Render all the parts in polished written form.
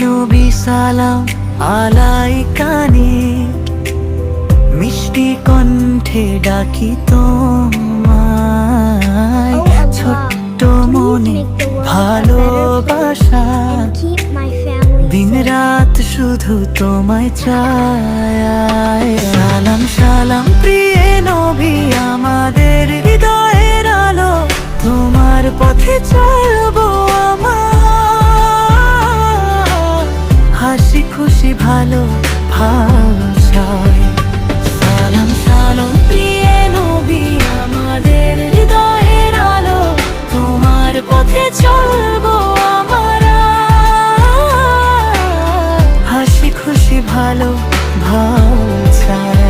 নবী সালাম আলাইকানি, মিষ্টি কণ্ঠে ডাকি তোমায়, ছোট্ট মনে ভালোবাসা, দিন রাত শুধু তোমায় চাই। সালাম সালাম প্রিয় নবী, আমাদের হৃদয়ের আলো, তোমার পথে চলবো হাসি খুশি ভালো ভাষায়। সালাম সালাম প্রিয় নবী, আমাদের হৃদয়ের আলো, তোমার পথে চলবো আমরা হাসি খুশি ভালো ভাষায়।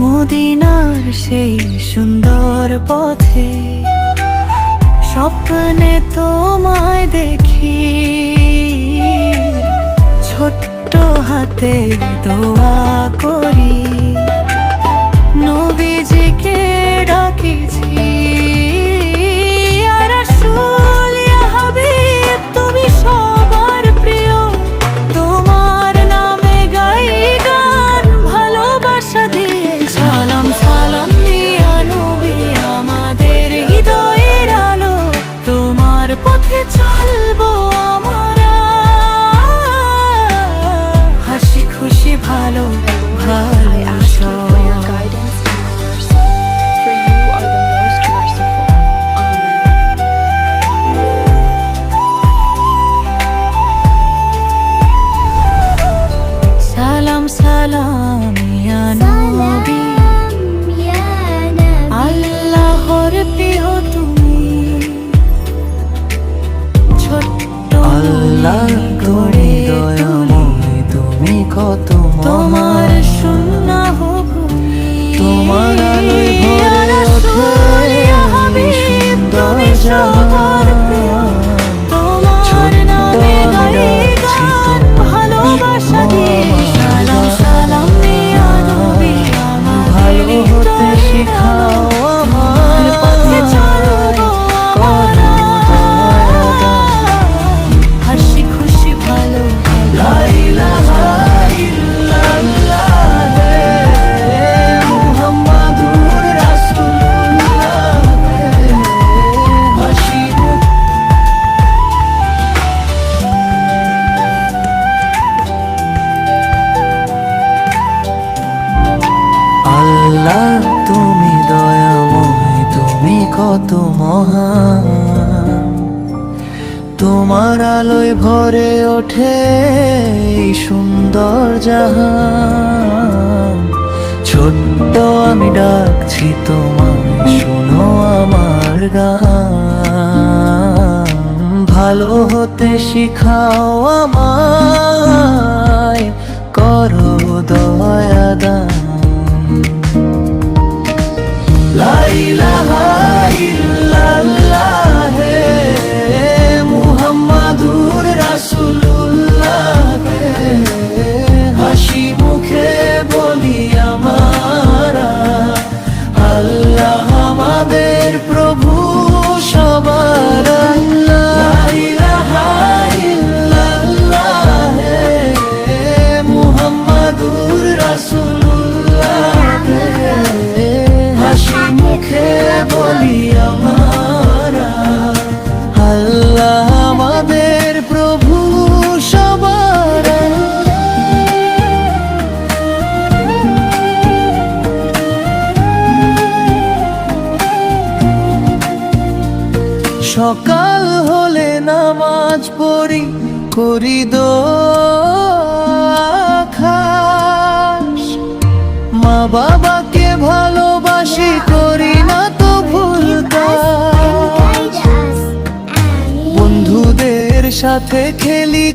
মদিনার সেই সুন্দর পথে স্বপ্নে তোমায় দেখি, ছোট্ট হাতে দোয়া করি, নবীজিকে ডাকিছি। ইয়া রাসূল ইয়া হাবিব, তুমি সবার প্রিয়, তোমার নামে গাই গান ভালোবাসা দিয়ে। সালাম সালাম ইয়া নবী, আমাদের হৃদয়ের আলো, তোমার পথে চলবো আমরা হাসি খুশি ভালো ভালোবাসা। সালাম সালাম ইয়া নবী, আল্লাহর প্রিয় তুমি, ছোট্ট আল্লাহ করে দয়াময় তুমি, কত তোমার সুন্নাহ ভূমি, তোমার আলোয় ভরে ওঠে সুন্দর জাহান। তোমার নামে গাই গান ভালোবাসা দিয়ে। সালাম সালাম ইয়া নবী, ভালো হতে শেখাও আমার পথে চলবো আমরা হাসি খুশি ভালো। লা ইলাহা ইল্লাল্লাহ মুহাম্মাদুর রাসূলুল্লাহ, হাসি আল্লাহ তুমি দয়াময়, তুমি কত মহান, তোমার আলোয় ভরে ওঠে সুন্দর জাহান। ছোট্ট আমি ডাকছি তোমায়, শোনো আমার গান, ভালো হতে শিখাও আমায়, করো দয়া দান। লা ইলাহা ইল্লাল্লাহ মুহাম্মাদুর রাসূলুল্লাহ, হাসি মুখে বলি আমরা আল্লাহ আমাদের প্রভু সবার আল্লাহ। লা ইলাহা ইল্লাল্লাহ মুহাম্মাদুর রাসূলুল্লাহ, হাসি মুখে বলি আমরা আল্লাহ আমাদের প্রভু সবার। সকাল হলে নামাজ পড়ি, করি দোয়া খাস, মা বাবাকে ভালোবাসি, করি না তো ভুল কাজ। সাথে খেলি